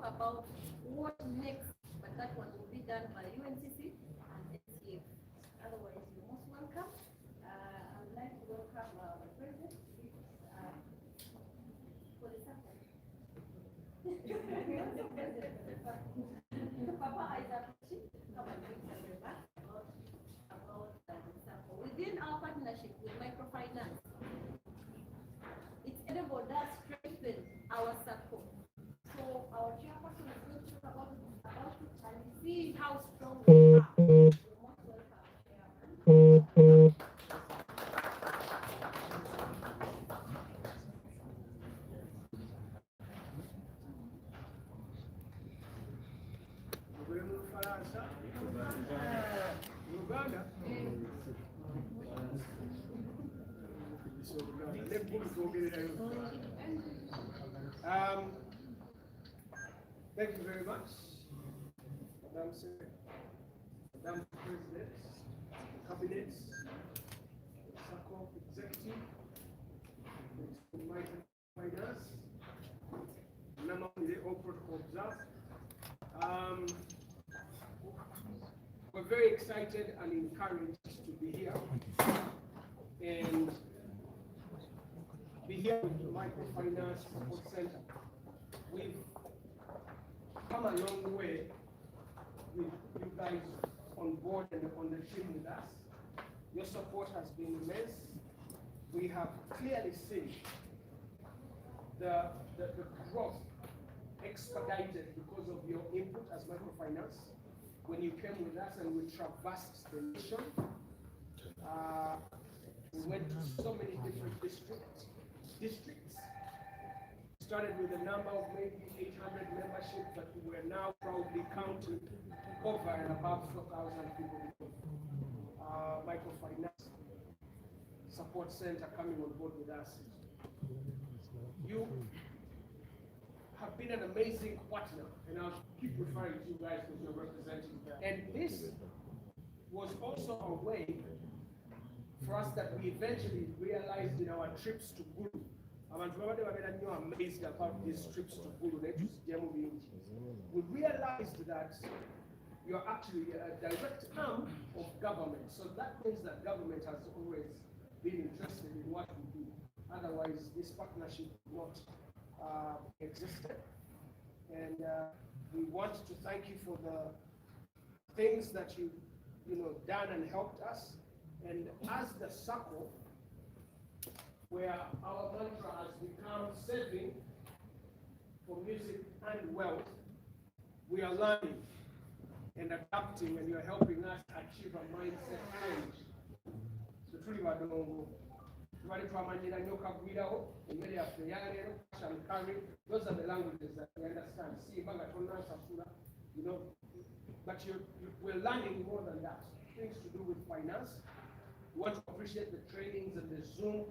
about what next, but that one will be done by UNCC and STF. Otherwise, you're most welcome. I would like to welcome the president for the support. Papa Isaac, come and bring some remarks about the support. Within our partnership with microfinance, it's enabled us to strengthen our support. So our chairperson is going to talk about it and see how strong we are. You're most welcome, Chairman. Thank you very much, Madam Secretary, Madam President, Cabinet, SACCO Executive, Finance, all protocol observed. We're very excited and encouraged to be here and be here with the Microfinance Support Center. We've come a long way with you guys on board and on the team with us. Your support has been immense. We have clearly seen the growth expedited because of your input as microfinance. When you came with us and we traversed the nation, we went to so many different districts. Started with a number of maybe 800 memberships, but we are now proudly counting over and above 4,000 people. Microfinance Support Center coming on board with us. You have been an amazing partner, and I'll keep referring to you guys because you're representing that. And this was also a way for us that we eventually realized in our trips to Gulu. I'm amazed about these trips to Gulu. We realized that you're actually a direct arm of government. So that means that government has always been interested in what we do. Otherwise, this partnership would not existed. And we want to thank you for the things that you've done and helped us. And as the circle, where our mantra has become saving for music and wealth, we are learning and adapting, and you're helping us achieve a mindset change. So truly, those are the languages that we understand. But we're learning more than that. Things to do with finance. We want to appreciate the trainings and the Zoom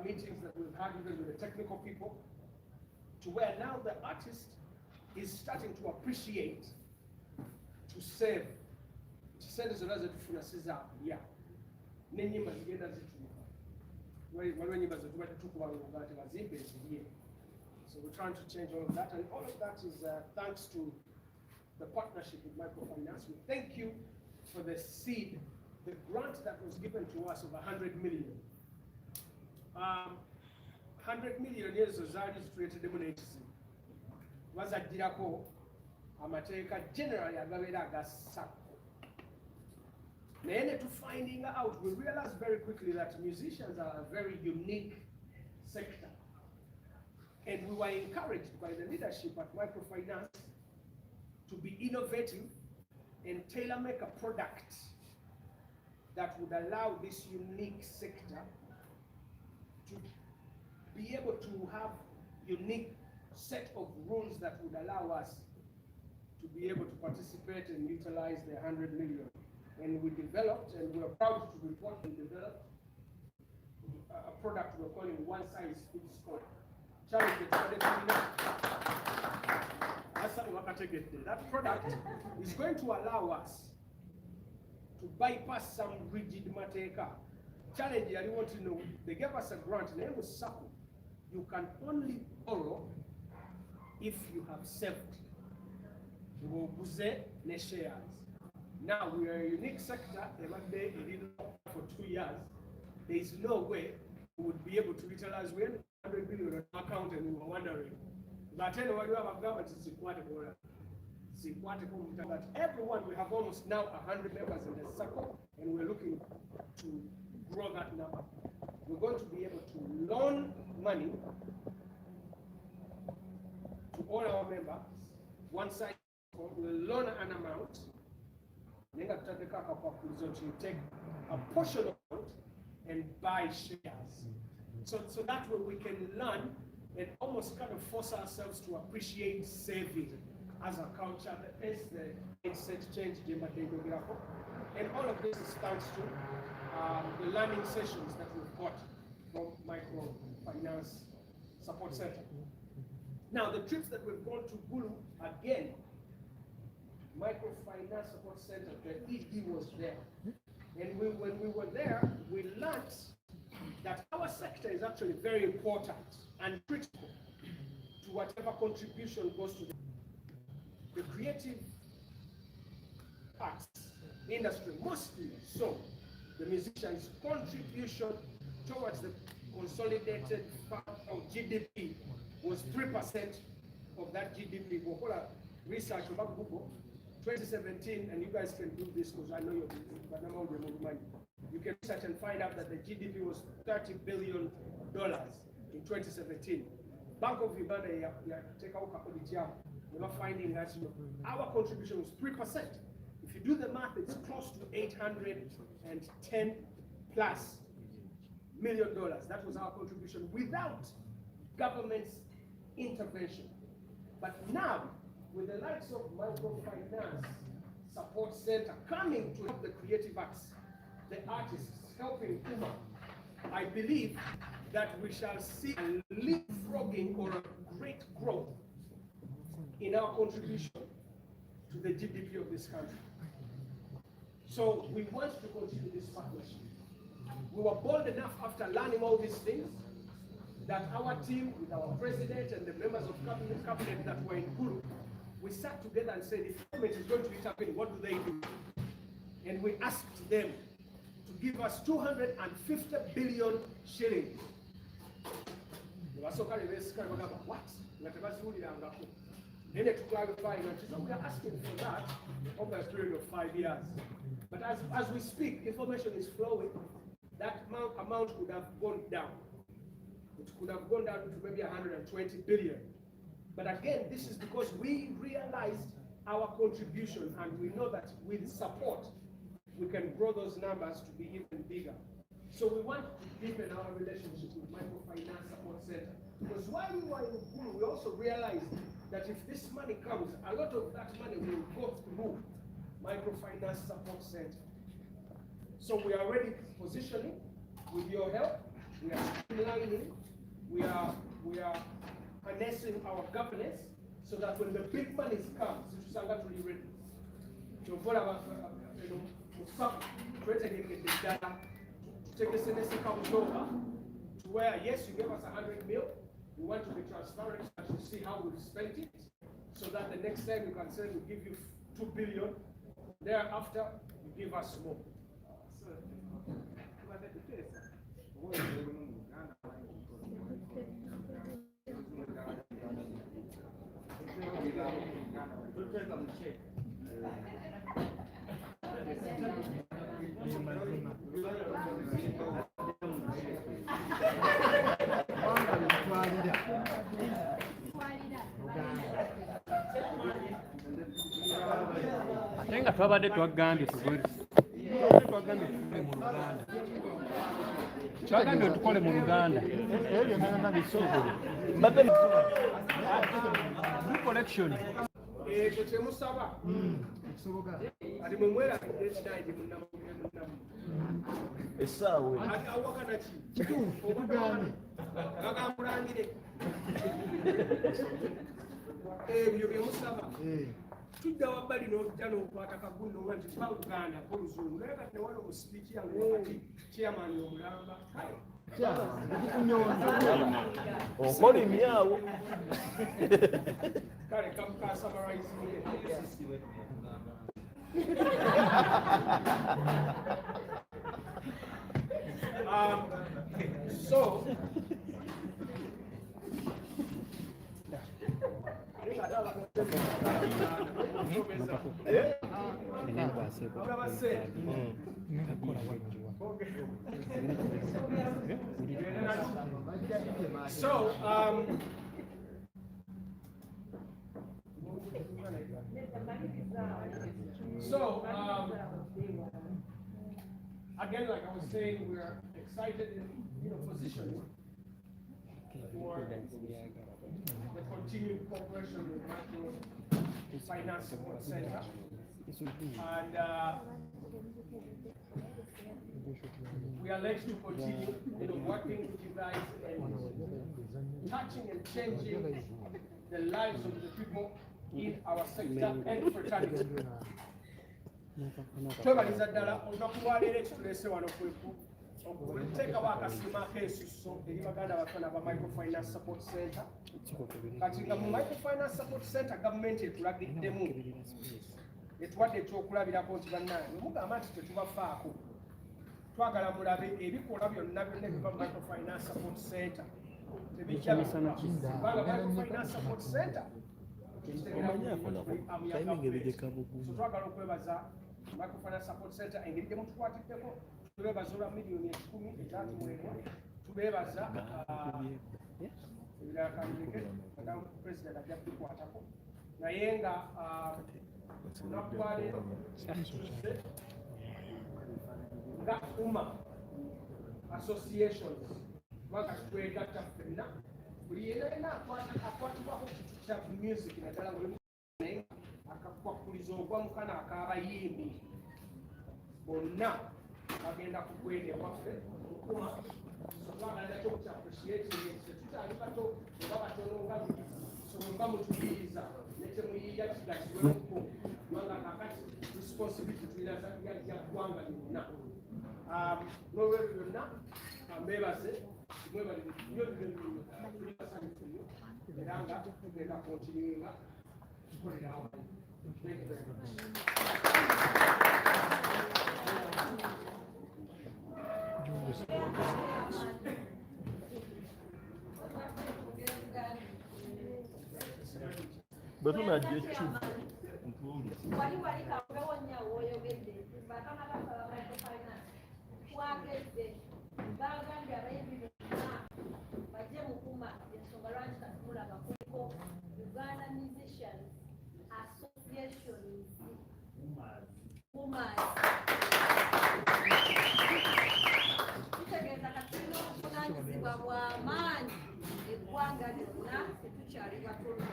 meetings that we've had even with the technical people, to where now the artist is starting to appreciate, to save. So we're trying to change all of that, and all of that is thanks to the partnership with Microfinance. We thank you for the seed, the grant that was given to us of 100 million. 100 million years of Zadi's created demonetization. Was a dirako, Amateka generally a Gaveda Gasak. Then to finding out, we realized very quickly that musicians are a very unique sector. And we were encouraged by the leadership at Microfinance to be innovative and tailor-make a product that would allow this unique sector to be able to have unique set of rules that would allow us to be able to participate and utilize the 100 million. And we developed, and we're proud to report we developed a product we're calling one size fits all. That product is going to allow us to bypass some rigid mateka. Challenge, I want to know, they gave us a grant, name was SACCO. You can only borrow if you have saved. Shares. Now we are a unique sector, for 2 years. There is no way we would be able to utilize 100 billion on account and we were wondering. But anyway, we have a government is but everyone, we have almost now 100 members in the circle, and we're looking to grow that number. We're going to be able to loan money to all our members. One side will loan an amount, then after the you take a portion of it and buy shares. So that way we can learn and almost kind of force ourselves to appreciate saving as a culture, as the mindset change, and all of this is thanks to the learning sessions that we've got from Microfinance Support Center. Now, the trips that we've gone to Gulu, again, Microfinance Support Center, the ED was there. And when we were there, we learned that our sector is actually very important and critical to whatever contribution goes to the creative arts industry, mostly so. The musicians' contribution towards the consolidated GDP was 3% of that GDP. We'll call a research about Google 2017, and you guys can do this because I know you're busy, but I'm on the money. You can research and find out that the GDP was $30 billion in 2017. Bank of Uganda, take out we're not finding that our contribution was 3%. If you do the math, it's close to $810 plus million. That was our contribution without government's intervention. But now, with the likes of Microfinance Support Center coming to help the creative arts, the artists, helping Kuma, I believe that we shall see a leapfrogging or a great growth in our contribution to the GDP of this country. So we want to continue this partnership. We were bold enough after learning all these things that our team, with our president and the members of cabinet that were in Gulu, we sat together and said, if the government is going to intervene, what do they do? And we asked them to give us 250 billion shillings. What? Then to clarify, so we are asking for that over a period of 5 years. But as we speak, information is flowing. That amount could have gone down. It could have gone down to maybe 120 billion. But again, this is because we realized our contribution, and we know that with support, we can grow those numbers to be even bigger. So we want to deepen our relationship with Microfinance Support Center. Because while we were in Gulu, we also realized that if this money comes, a lot of that money will go through Microfinance Support Center. So we are already positioning with your help. We are streamlining. We are harnessing our governance so that when the big money comes, it's actually ready. So for our take a sense over to where, yes, you gave us 100 mil. We want to be transparent and to see how we spent it, so that the next time you can say we give you 2 billion, thereafter you give us more. Atenga twabadde twagambye tugole mu Luganda. Twagambye tukole mu Luganda. Ebyo byonna bisobola. Mbadde collection. Ekyo kyemusaba. Kisoboka. Ati mwe mwera ekinaidi munnamu. Essaawe. Awakana ki? Kituufu. Okugambye. Agambulangire. Ebyo byemusaba. Tujja wabbali n'ojja n'okwata kaguno nti twawuganda oluzungu naye kati ne wano mu sipiiki yange wakati chairman omulamba Okola emyawo. Kale, come summarize it. So, again, like I was saying, we're excited and positioned for the continued cooperation with Microfinance Support Center. And we are led to continue working with you guys and touching and changing the lives of the people in our sector and fraternity. Twebaliza ddala olunaku lwa leero ekituleese wano okuteekawo akasiima ak'ensusso eri baganda bafana ba Microfinance Support Center. Kati nga mu Microfinance Support Center gavumenti etulagiddemu etuwadde ekyokulabirako nti bannange mugamba nti tetubafaako, twagala mulabe ebikolwa byonna ebiva mu Microfinance Support Center tebijja bikolwa kubanga Microfinance Support Center twagala okwebaza Microfinance Support Center engeri gye mutukwatiddeko, tubeebaza olwa miliyoni 10 ezatuweebwa, tubeebaza ebirala kalireke madamu president ajja kubikwatako naye nga olunaku lwa leero nga UMA associations kubanga twegatta ffenna buli yenna akwatibwako kitu kya music naddala naye akakwakuliza ogwa mukana ak'abayimbi bonna bagenda kukwenda ewaffe okuma twagalako kukyappreciating tetutali bato oba batono nga mutubiiriza netemuyiiya kigasibwemuko kubanga kakati responsibility tulina ya ggwanga lyonna. N'olwebyo byonna mbeebaze mwebalire nnyo tuli basanyufu nnyo era nga tugenda kontinuinga tukolera awamu. Thank you very Bwe tunajja ekyo wali kawewo nnyo woyogedde bakama basaba Microfinance twagedde bagambye abayimbi bonna bajje mukuma ensonga lwaki katumulaba kuliko Uganda Musicians Association kitegeeza katulina obuvunanyizibwa bw'amaanyi eggwanga lyonna tetukyali batono.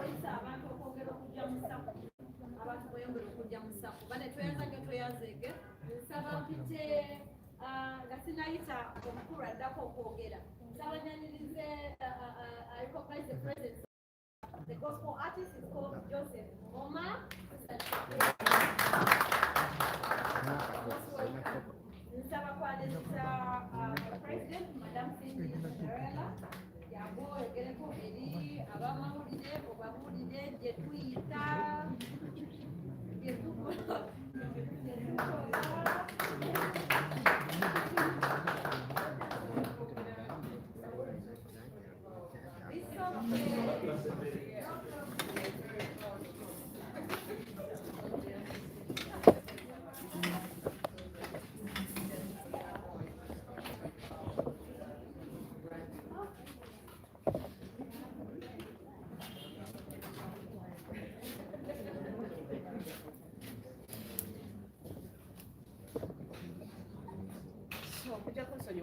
Oyisa abantu okwongera okujja mu ssaku, abantu bweyongera okujja mu ssaku bane tweyanzage tweyanzege nsaba mpite nga sinayita omukulu addako okwogera nsaba nyanirize I recognize the presence. The gospel artist is called Joseph Moma. Nsaba kwaniriza President Madam Cindy Cinderella yabo yogereko eri abamawulire obawulire gye tuyita gye tukola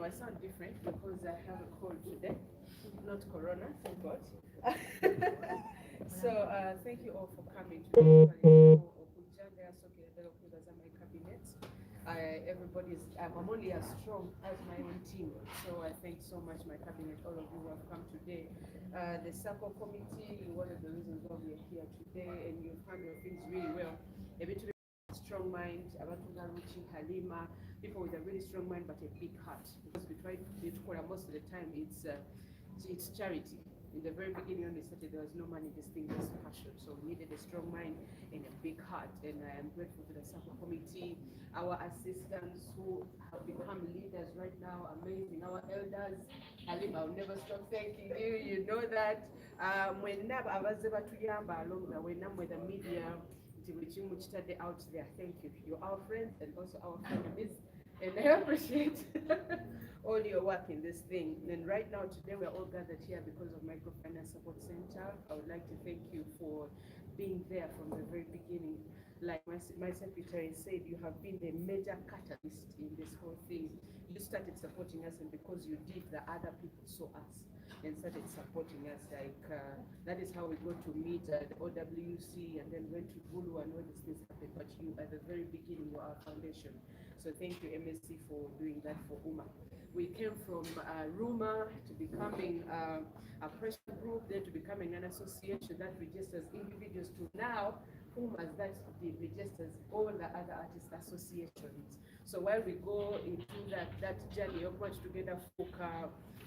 I sound different because I have a cold today, not corona, thank God. So thank you all for coming today. I'm only as strong as my own team, so I thank so much my cabinet, all of you who have come today. The circle committee, one of the reasons why we are here today, and you've handled things really well. strong mind, abantu nga Ruchi, Halima, people with a really strong mind but a big heart. Because we try to call most of the time it's charity. In the very beginning when we started, there was no money, this thing was passion. So we needed a strong mind and a big heart. And I am grateful to the SACCO committee, our assistants who have become leaders right now, amazing. Our elders, Halima, I'll never stop thanking you, you know that. When abaze batuyamba along the way, with the media, out there, thank you. You're our friends and also our families. And I appreciate all your work in this thing. And right now, today, we're all gathered here because of Microfinance Support Center. I would like to thank you for being there from the very beginning. Like my secretary said, you have been the major catalyst in this whole thing. You started supporting us, and because you did, the other people saw us and started supporting us. Like that is how we got to meet the OWC and then went to Gulu and all these things happened. But you, at the very beginning, were our foundation. So thank you, MSC, for doing that for UMA. We came from Ruma to becoming a pressure group, then to becoming an association that registers individuals, to now UMAs that registers all the other artist associations. So while we go into that journey of much together folk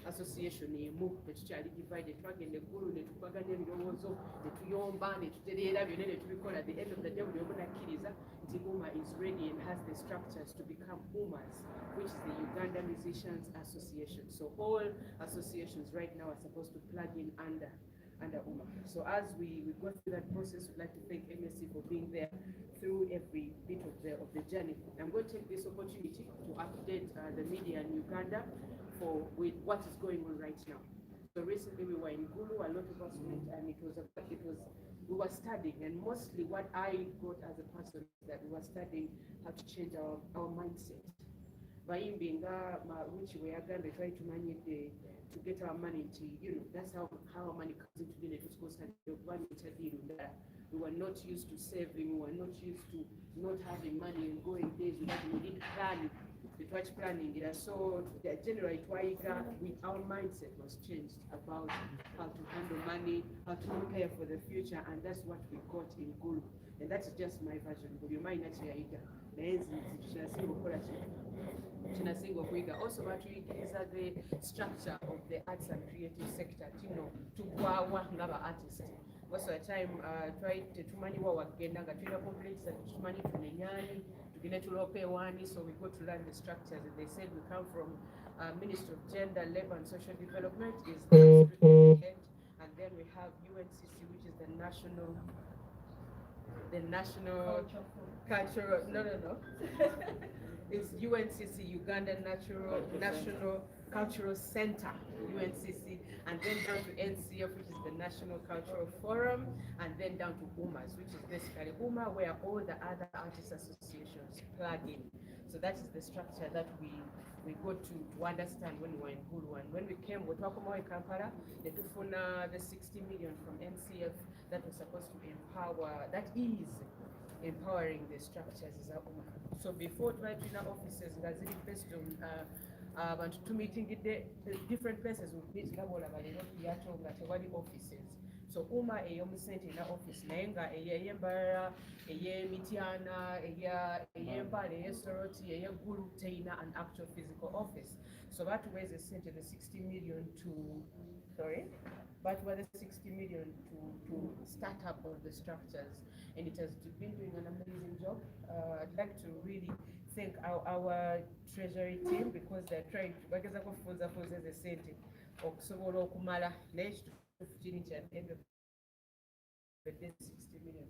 association emu tetukyali divided, twagenda eggulu ne tupaganya ebirowoozo ne tuyomba ne tutereera byonna ne tubikola. At the end of the day buli omu nakkiriza nti UMA is ready and has the structures to become UMAs, which is the Uganda Musicians Association. So all associations right now are supposed to plug in under UMA. So as we go through that process, we'd like to thank MSC for being there through every bit of the journey. I'm going to take this opportunity to update the media in Uganda with what is going on right now. So recently we were in Gulu, a lot of us went, and we were studying, and mostly what I got as a person is that we were studying how to change our mindset. Abayimbi nga which we are going to try to manage to get our money to, that's how our money comes into the net. We were not used to saving, we were not used to not having money and going days without we did planning. Planning. So generally, our mindset was changed about how to handle money, how to prepare for the future, and that's what we got in Gulu. And that's just my version. But you might not hear it. Also, what we is the structure of the arts and creative sector, to go artists. Most of the time, try to money what we're getting, complex and money to so we go to learn the structures. And they said we come from Ministry of Gender, Labor and Social Development is the head, and then we have UNCC, which is the national cultural it's UNCC, Uganda National Cultural Center, UNCC, and then down to NCF, which is the National Cultural Forum, and then down to UMAS, which is basically UMA, where all the other artist associations plug in. So that is the structure that we got to understand when we were in Gulu. And when we came, we talked about Kampala, the 60 million from NCF that was supposed to empower, that is empowering the structures is UMA. So before trying offices, based on abantu tumeetingidde different places we meet nga bwolaba leero tuyato nga tewali offices. So UMA ey'omusente erina office naye nga ey'embalala ey'emityana ey'empale ey'esoroti ey'eggulu terina an actual physical office. So batuweeza essente the 60 million to start up all the structures, and it has been doing an amazing job. I'd like to really thank our treasury team because they're trying to bageza kufunza the sente okusobola okumala naye kituufu at the end of the day 60 million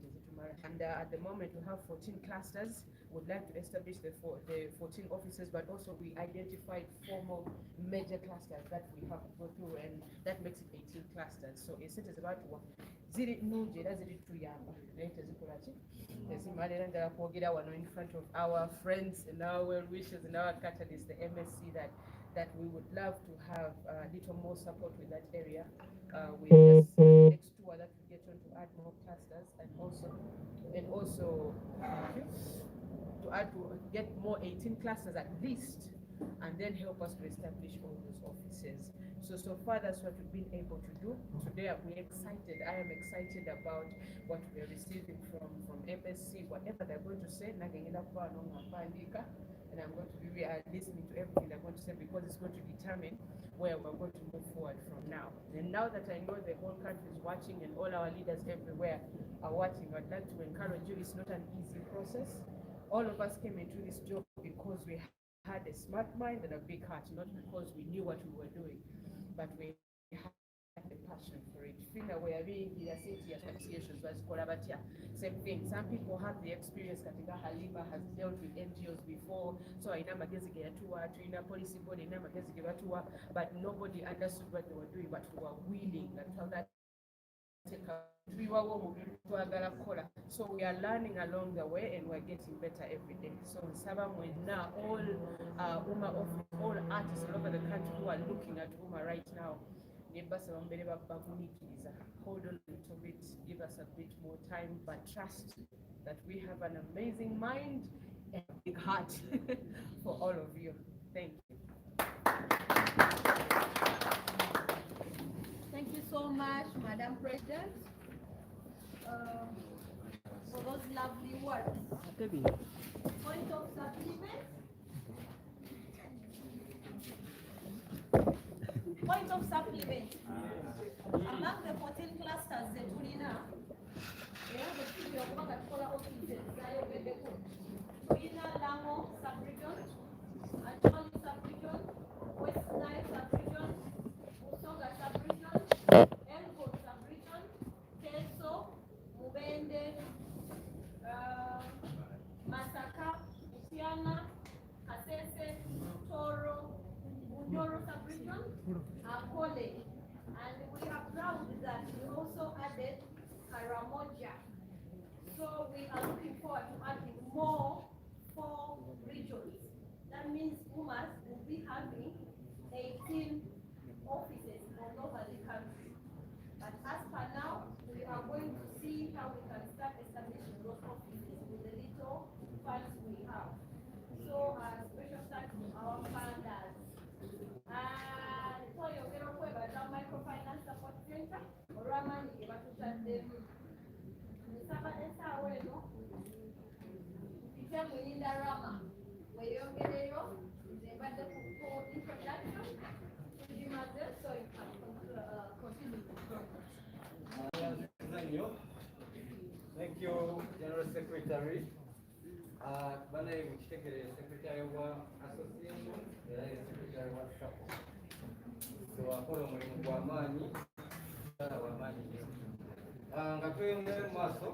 and at the moment we have 14 clusters. Would like to establish the 14 offices, but also we identified 4 more major clusters that we have to go through, and that makes it 18 clusters. So it's about ziri nungi era ziri tuyamba naye tezikola ki ezimala era njala kwogera wano in front of our friends and our well wishers and our catalysts, the MSC, that we would love to have a little more support with that area. With this next tour that we get on to add more clusters and also to get more 18 clusters at least, and then help us to establish all those offices. So far that's what we've been able to do. Today we're excited. I am excited about what we're receiving from MSC, whatever they're going to say. And I'm going to be listening to everything they're going to say, because it's going to determine where we're going to move forward from now. And now that I know the whole country is watching and all our leaders everywhere are watching, I'd like to encourage you, it's not an easy process. All of us came into this job because we had a smart mind and a big heart, not because we knew what we were doing, but we had the passion for it. We are being associations, same thing. Some people have the experience. Katika Halima has dealt with NGOs before, so I know policy body, but nobody understood what they were doing, but we were willing. So we are learning along the way and we're getting better every day. So now all all artists all over the country who are looking at UMA right now, hold on a little bit, give us a bit more time, but trust that we have an amazing mind and a big heart for all of you. Thank you. Thank you so much, Madam President, for those lovely words. Point of supplement. Point of supplement. Among the 14 clusters that we now, we have a few of offices. Wina Lango sub-region, Acholi sub-region, West Nile sub-region, Usonga sub-region, Elko sub-region, Keso, Mubende, Masaka, Usiana, Kasese, Toro, Bunyoro sub-region, Akole. And we are proud that we also added Karamoja. So we are looking forward to adding more 4 regions. That means UMAS will be having 18 offices all over the country. But as per now, we are going to see how we can start establishing those offices with the little funds we have. So special thanks to our funders. So you're going to go about our microfinance support center, or Raman, you're going to start them. Rama, where you're getting your introduction to the mother, so you can continue. Thank you, General Secretary. Secretary of Association, Secretary of Support. So I follow Wamani. Maso,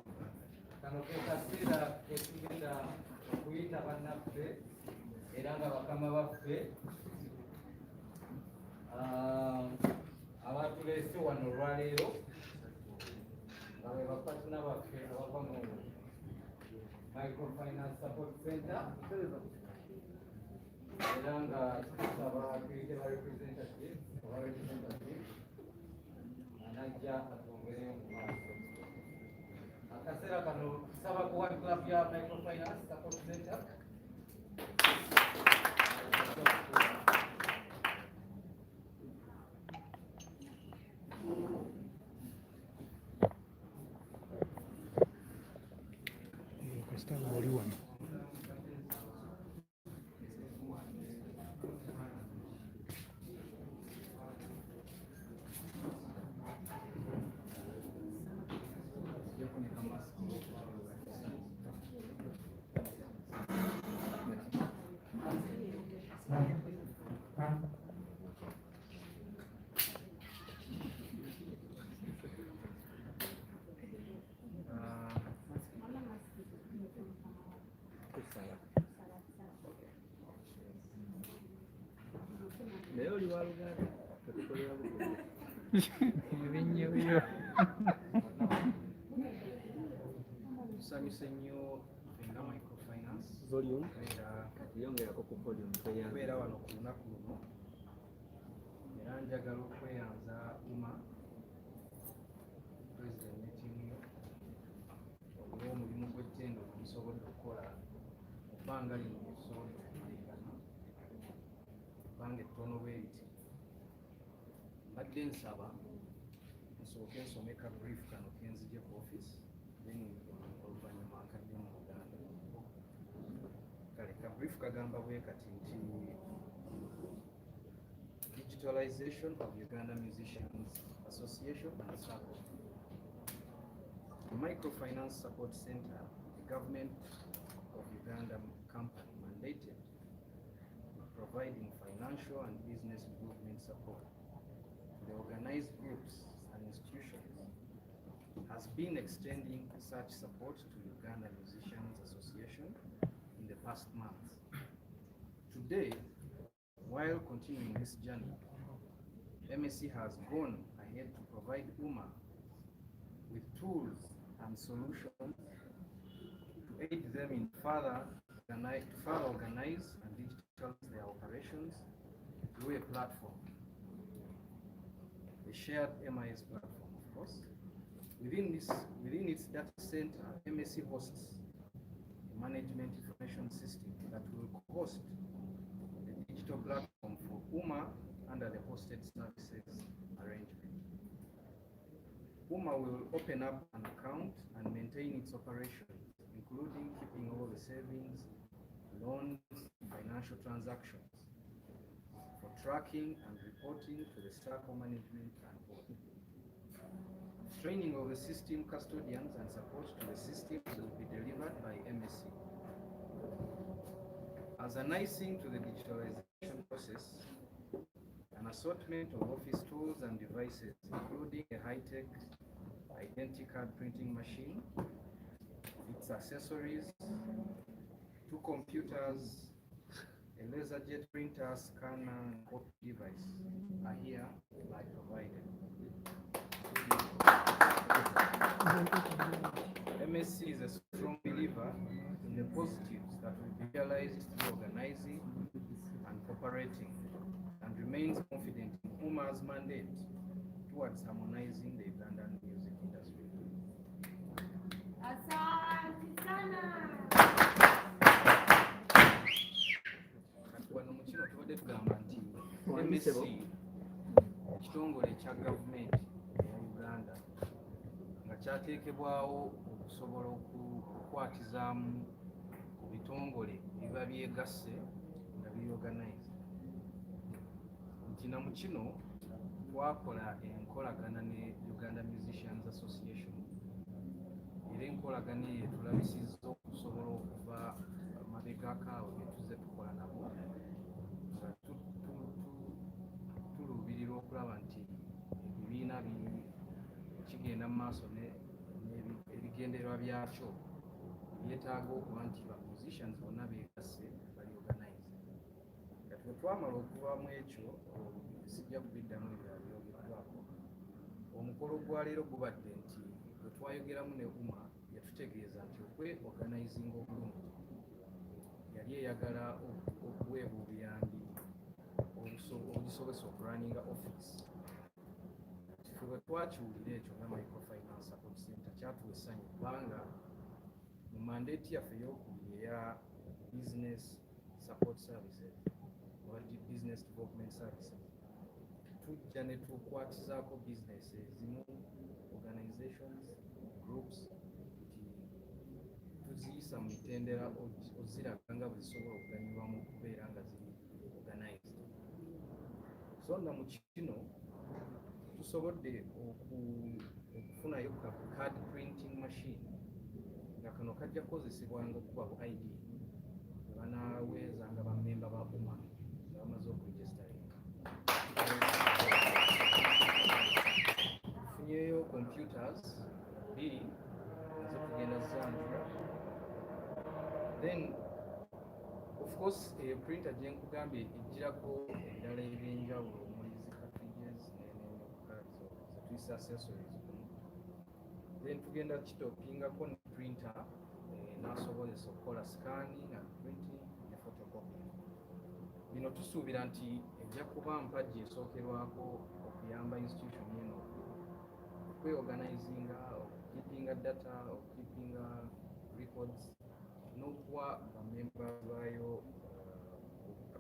Kanokasira, Kesinda, Kuita Vanafe, Eranga Wakama Wafe, Avatulesi Wanoralero, Partner of Microfinance Support Center, Eranga creative representative, and Naija Kasera Kano, Sabakuan Club Microfinance Support Center. Samisenyo Venga Microfinance volume yongerako ku podium kubeera wano ku lunaku luno era njagala okweyanza UMA President ne ttiimu yo olw'omulimu gw'ettendo musobodde okukola mu bbanga lino esobodde okumalirana ebbanga ettono bwe riti mbadde nsaba nsooke nsome ka brief kano kenzije ku office then oluvannyuma nkadde mu Uganda. Kale ka brief kagamba bwe kati nti digitalization of Uganda Musicians Association and SACCO. The Microfinance Support Center, the government of Uganda company mandated with providing financial and business development support to the organized groups and institutions, has been extending such support to Uganda Musicians Association in the past months. Today, while continuing this journey, MSC has gone ahead to provide UMA with tools and solutions to aid them in further organize and digitalize their operations through a platform, a shared MIS platform, of course. Within its data center, MSC hosts a management information system that will host the digital platform for UMA under the hosted services arrangement. UMA will open up an account and maintain its operations, including keeping all the savings, loans, financial transactions, for tracking and reporting to the SACCO management and board. Training of the system custodians and support to the system will be delivered by MSC. As an icing to the digitalization process, an assortment of office tools and devices, including a high-tech identity card printing machine, its accessories, 2 computers, a laser jet printer, scanner, and copy device are here by provided. MSC is a strong believer in the positives that will be realized through organizing and cooperating, and remains confident in UMA's mandate towards harmonizing the Ugandan music industry. Asante sana. Kati wano mu kino tubadde tugamba nti MSC ekitongole ekya gavumenti eya Uganda nga kyateekebwawo okusobola okukwatizaamu ku bitongole ebiba byegasse nga byorganize. Nti na mu kino twakola enkolagana ne Uganda Musicians Association, era enkolagana eyo tulabisizza okusobola okuva mabegakaawo bye tuzze tukola nabo, nga tuluubirira okulaba nti ebibiina kigenda mu maaso ebigendererwa byakyo byetaaga okuba nti ba musicians bonna beegasse bali organize. Kati bwe twamala okuva mu ekyo, sijja kubiddamu ebirala byogeddwako. Omukolo gwa leero gubadde nti bwe twayogeramu ne UMA yatutegeeza nti okwe-organizinga obulungi yali eyagala okuweebwa obuyambi obugisobozesa okulaninga office. Ffe bwe twakiwulira ekyo nga Microfinance Support Center kyatuwa essanyu kubanga mu mandeeti yaffe ey'okubiri eya business support services oba business development services, tujja ne tukwatizaako business ezimu, organizations, groups, tuziyisa mu mitendera oziraga nga bwe zisobola okuganyulwamu okubeera nga ziri organized. So na mu kino tusobodde okufunayo ka card printing machine nga kano kajja kukozesebwanga okuba bu ID bwe banaaweeza nga bammemba ba UMA nga bamaze okuregistaringa. Tufunyeyo computers 2 nazo tugenda zanjula. Then of course printer gye nkugambye ejjirako ebirala ebyenjawulo omuli zi cartridges tuyisa accessories. Then tugenda kitopingako ne printer n'asobolesa okukola scanning and printing ne photocopy. Bino tusuubira nti ejja kuba mpagi esookerwako okuyamba institution eno okweorganizinga, okukeepinga data, okukeepinga records, n'okuwa bamemba baayo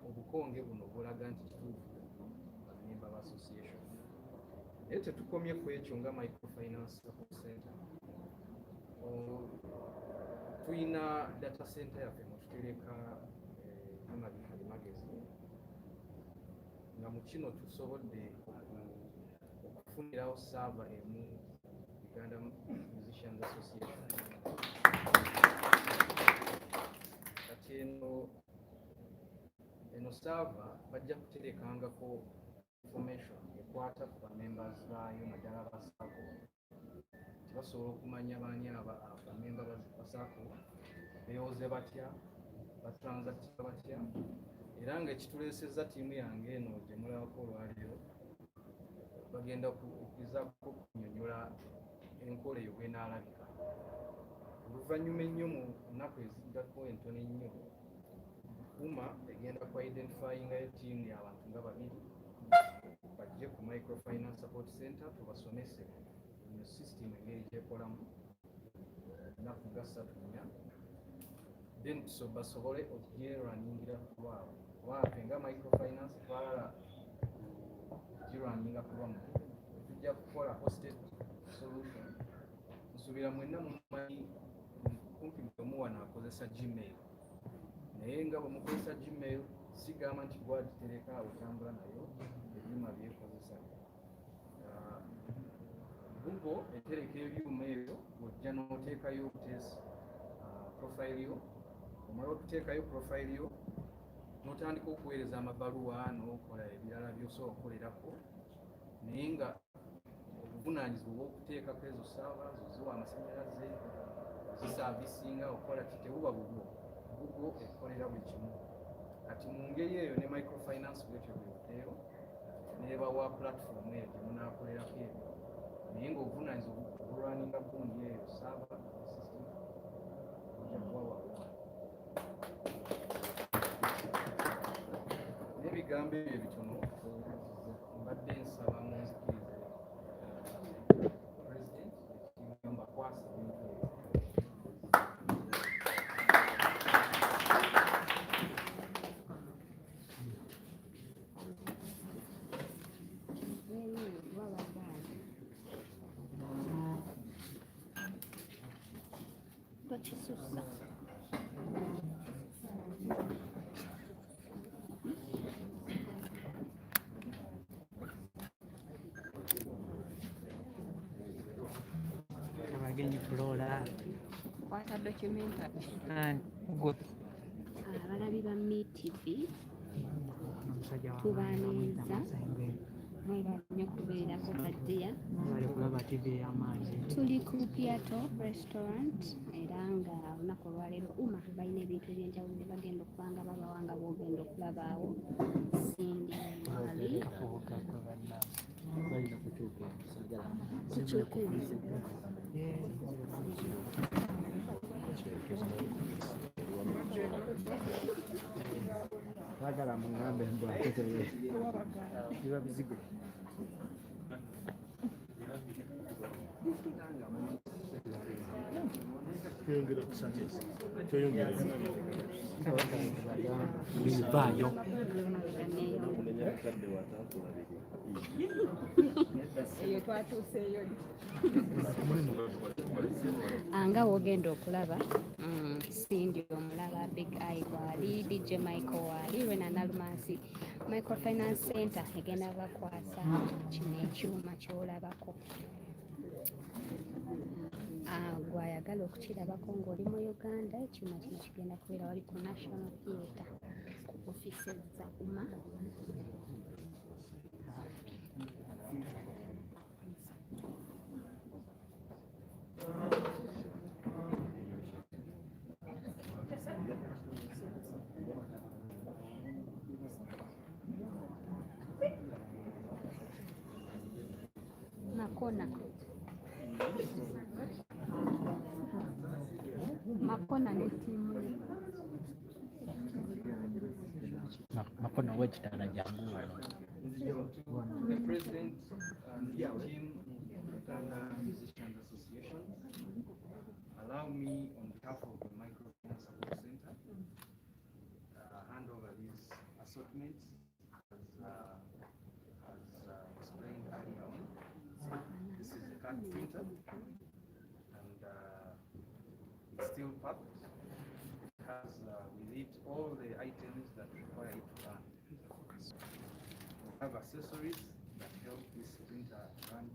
obukonge buno obulaga nti kituufu bamemba ba association. naye tetukomye ku ekyo nga microfinance support center. Tuyina data center yaffe mututereka byuma bikalimagezi nga mu kino tusobodde okufunirawo saava emu Uganda Musicians Association. Kati eno saava bajja kuterekangako information ekwata ku bamembers baayo naddala basaako, tebasobola okumanya baani abamemba basaako beewoze batya, batransactinga batya, era nga ekituleesezza ttiimu yange eno gye mulabako olwaleero bagenda okugezaako okunyonyola enkola eyo bw'enaalabika. Oluvannyuma ennyo mu nnaku eziddako entono ennyo, Kuma egenda ku identifyingayo ttiimu y'abantu nga babiri bajje ku microfinance support center tubasomese mu system engeri gyekolamu ennaku nga 3-4, then basobole okugirwaningira ku lwabwe lwaffe nga microfinance twalala girwaninga ku lwamu. Tujja kukola hosted solution. Nsuubira mwenna mumanyi kumpi buli wano akozesa Gmail, naye nga bwe mukozesa Gmail sigamba nti gwagitereka otambula nayo, ebyuma byekozesa. Google etereka ebyuma ebyo ojja n'oteekayo profile yo, omala okuteekayo profile yo n'otandika okuweereza amabaluwa n'okola ebirala by'osobola okukolerako, naye nga obuvunaanyizibwa bw'okuteekako ezo saava zoziwa amasannyalaze zisaavisinga okola tebuba bubwo. Google ekolera buli kimu. Kati mu ngeri eyo ne microfinance bwetyo bwetero nebawa platform eyo gye munaakolerako ebyo, naye ng'obuvunaanyizibwa obulwaninga gundi eyo saava system ojja kubawa n'ebigambo ebyo ebitono mbadde nsaba munzikirize President ekitiibwa mbakwasa ebintu ebyo. Abagenyi Flora Kwata documentary. Abalabi ba MTV Omusajja wa tubaaniriza mwebale nnyo kubeerako baddeya. bali kulaba TV y'amaanyi. Tuli ku Piato Restaurant era nga olunaku olwaleero balina ebintu ebyenjawulo bye bagenda okuba nga babawa nga bw'ogenda okulaba awo. Cindy Mwali kukyuka ebizibu. Bagala muŋŋambe mbwatetere biba bizigo. Tweyongera kusanyusa. Tweyongera. Bivaayo. Eyo twatuuseeyo nga wogenda okulaba Cindy omulaba, Big Eye waali, DJ Michael waali, Rena Nalumansi. Microfinance Center egenda bakwasa kino ekyuma kyolabako. Gwayagala okukirabako ng'oli mu Uganda, ekyuma kino kigenda kubeera wali ku National Theatre ku ofiisi za UMA. Makona ne ttiimu ye. Makona w'ekitala jangu wano. The President and the team of the Uganda Musicians Association allow me on behalf of the Microfinance Support Center hand over these assortments as explained earlier on. card printer, and it's still packed. It has with it all the items that require it to run. We have accessories that help this printer run.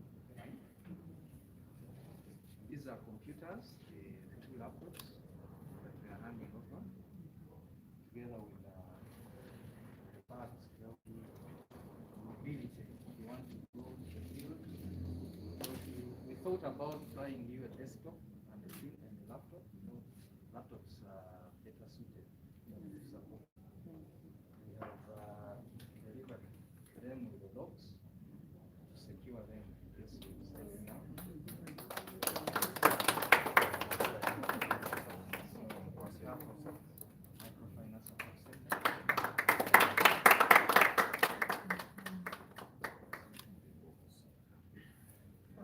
These are computers, the 2 laptops that we are handing over, together with the parts helping mobility. If you want to go to the field, we thought about buying you a desktop and a print and a laptop. You know, laptops are better suited to support. We have delivered them with the locks to secure them in case you step down.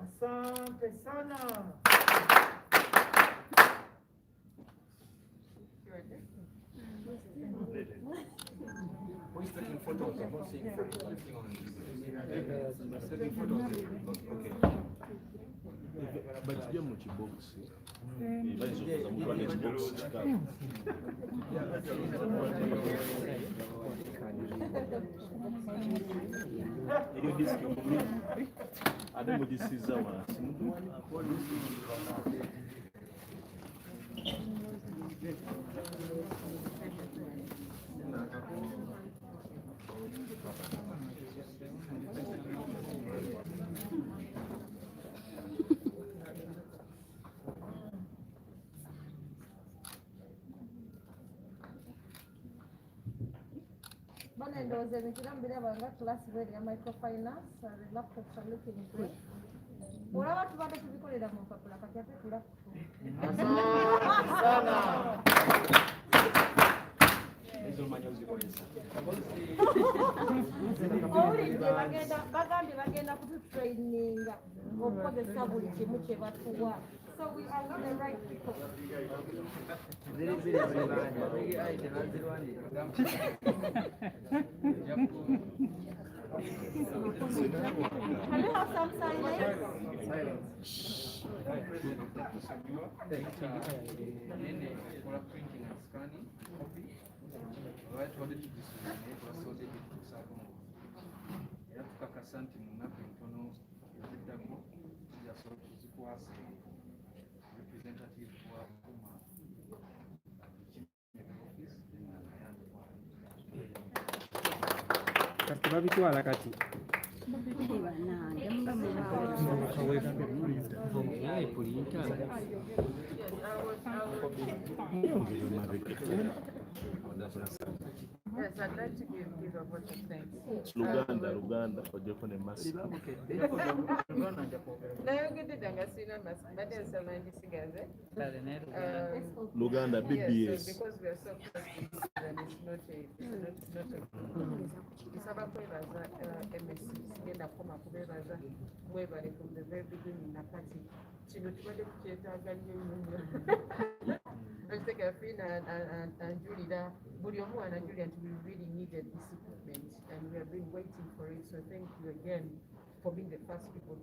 Asante sana. Who is taking photos? I'm not seeing photos. I'm seeing on taking photos. Okay. But you much box. And those class microfinance, the laptops are looking great. What about what we call it? So we are not the right people. Can we have some silence? Babitwala kati. Yes, I'd like to give a vote of thanks. Luganda, ojeko ne mask. Luganda, BBS. Yes, so because we are so close to this, then it's not a MSC, from the very beginning, let's take a fin and Julia, Budiomo and Julia, and we really needed this equipment, and we have been waiting for it. So thank you again for being the first people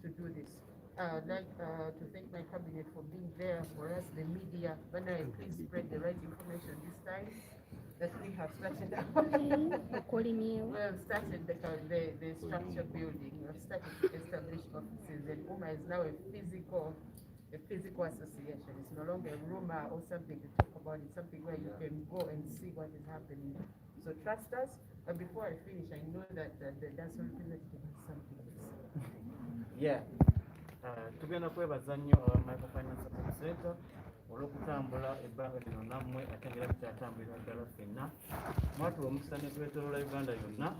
to do this. I'd like to thank my cabinet for being there for us, the media. But please spread the right information this time. That we have started. We have started the structure building. We have started to establish offices, and UMA is now a physical association. It's no longer a rumor or something to talk about. It's something where you can go and see what is happening. So trust us. But before I finish, I know that the dance representative has something to say. Yeah. Tugenda kwebaza nnyo Microfinance Support Center olw'okutambula ebbanga lino nammwe ate ngera tukyatambulira ddala ffenna. Mwatuwa omukisa ne twetoloola Uganda yonna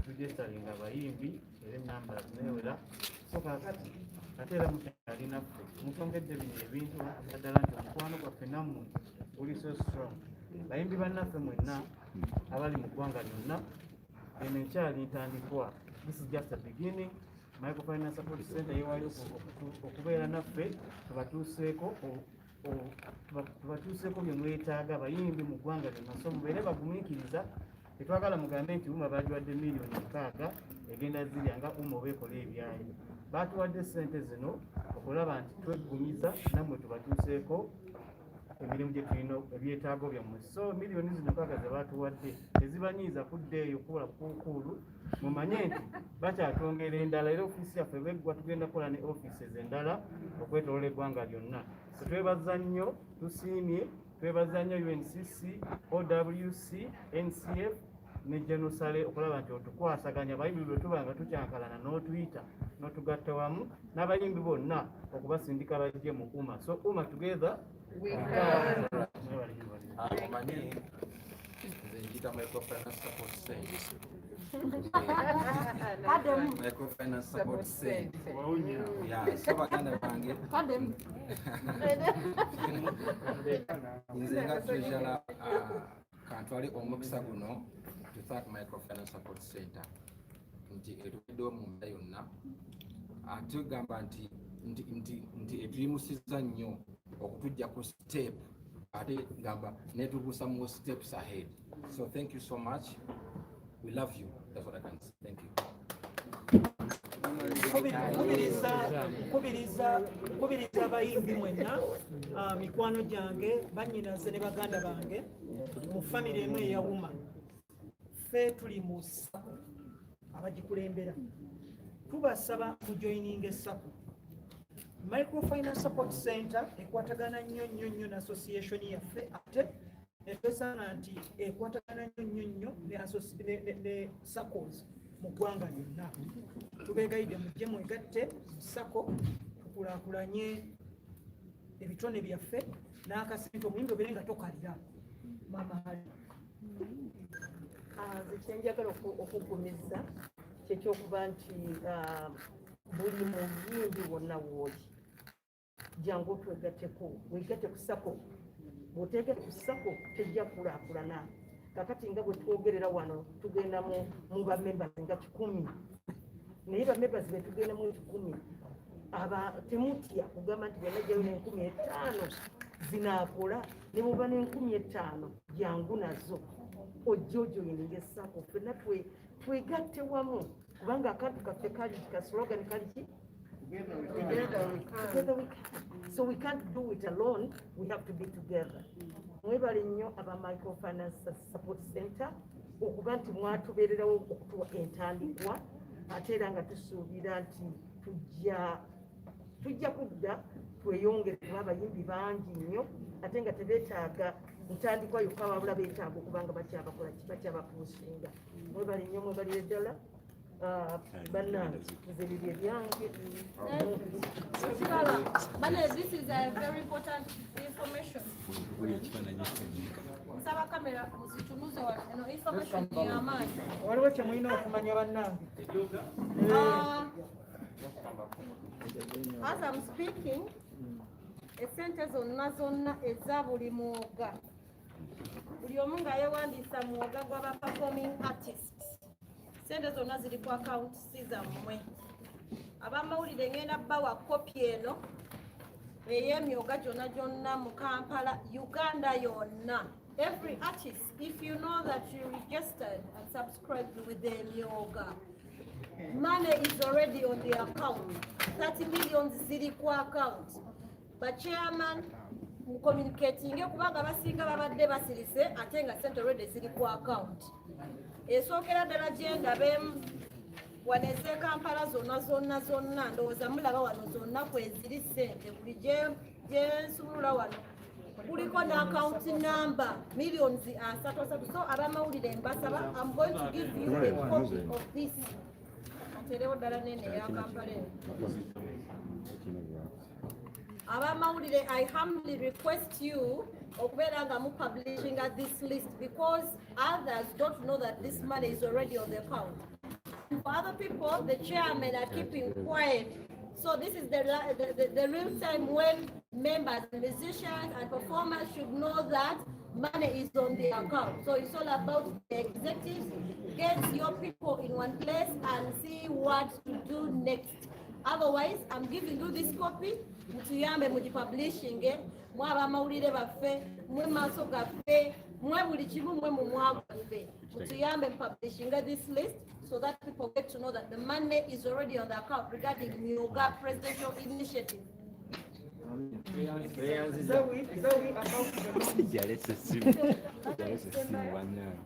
tugyetalinga abayimbi era ennamba zineewera. So kaakati ate era mukyali naffe musongedde bino ebintu ddala nti omukwano gwaffe nammwe guli so strong. Bayimbi bannaffe mwenna abali mu ggwanga lyonna eno enkyali ntandikwa. This is just a beginning. Microfinance Support Center yewayo okubeera naffe tubatuuseeko bye mwetaaga abayimbi mu ggwanga lyonna. So mubeere bagumiikiriza. Tetwagala mugambe nti UMA bagiwadde miliyoni 6 egenda zirya nga UMA oba ekola ebyayo. batuwadde ssente zino okulaba nti tweggumiza nammwe tubatuuseeko emirimu gye tulina ebyetaago byammwe. So miliyoni zino kaga ze batuwadde tezibanyiiza kudda eyo kukola kukuulu, mumanye nti bakyatwongera endala era ofiisi yaffe beggwa tugenda kukola ne ofiises endala okwetoloola eggwanga lyonna. So twebaza nnyo, tusiimye, twebaza nnyo UNCC, OWC, NCF ne Genusale okulaba nti otukwasaganya abayimbi bwe tuba nga tukyankalana n'otuyita n'otugatta wamu n'abayimbi bonna okubasindika bajje mu UMA. So UMA together we can. Amanyi nze njita microfinance support center. Microfinance support center. Yeah, so baganda bange. Nze nga treasurer kantwali omukisa guno to thank microfinance support center. Nti etukeddewo mu mbeera yonna. Tugamba nti etuyimisiza nnyo okutujja ku step ate ngamba netubuusa more steps ahead. So thank you so much. We love you. That's what I can say. Thank you. Kubiriza abayimbi mwenna mikwano gyange bannyinaze ne baganda bange mu famire emu eya UMA. Ffe tuli mu SACCO abagikulembera, tubasaba mujoininga essako. Microfinance Support Center ekwatagana nnyo na association yaffe, ate etwesaana nti ekwatagana nnyo ne SACCOs mu ggwanga lyonna. Tubeegayidde mujje mwegatte mu SACCO tukulaakulanye ebitone byaffe n'akasente omuyimbi obeere nga tokalira mamaali. Kyenjagala okugumiza kyekyokuba nti buli muyimbi wonna wooli jangu twegatteko, weegatte ku SACCO. Bw'oteegera ku SACCO tejja kulaakulana. Kakati nga bwe twogerera wano tugenda mu bamembers nga 100, naye bamembers be tugenda mu 100 temutya kugamba nti bwenajjayo ne15 zinaakola, ne bw'oba ne15 jangu nazo ojojoyininga essako. Ffenna twegatte wamu kubanga akantu kaffe kali ka slogan kali ki? Together we can. So we can't do it alone, we have to be together. Mwebale nnyo aba Microfinance Support Center okuba nti mwatubeererawo okutuwa entandikwa, ate era nga tusuubira nti tujja kudda tweyongere kuba abayimbi bangi nnyo, ate nga tebeetaaga ntandikwa yokka wabula beetaaga okubanga bakyabakola bakyabapuusinga. Mwebale nnyo, mwebalire ddala. This is a very important information. Waliwo kye mulina okumanya bannange. As I'm speaking, esente zonna eza buli mwoga, buli omu nga yeewandiisa mwoga gw'aba performing artists, sente zonna ziri ku account zammwe. Abamawulire ngenda bawa kopi eno ey'emyoga gyonna mu Kampala, Uganda yonna. Every artist, if you know that you registered and subscribed with the myoga, money is already on the account. 30 million ziri ku account. But chairman, communicating kubanga basinga babadde basirise ate nga sente already ziri ku account. Esookera ddala gye ndabemu waneze Kampala zonna ndowooza mulaba wano zonna kweziri ssente buli gye nsumulula wano kuliko n'account number millions 33. So abamawulire mbasaba, I'm going to give you a copy of this. Aterewo ddala nene ya Kampala eno. Abamawulire, I humbly request you okubeera nga mu publishing this list because others don't know that this money is already on the account. For other people, the chairmen are keeping quiet. So this is the real time when members, musicians and performers should know that money is on the account. So it's all about the executives. Get your people in one place and see what to do next. Otherwise, I'm giving you this copy. Mutuyambe muji publishing mwa abamawulire baffe mwe maaso gaffe mwe buli kimu mwe mu mwagaffe mutuyambe publishing this list so that people get to know that the money is already on the account regarding Myoga presidential initiative. Is that we about Yaletse simu. Yaletse simu banyana.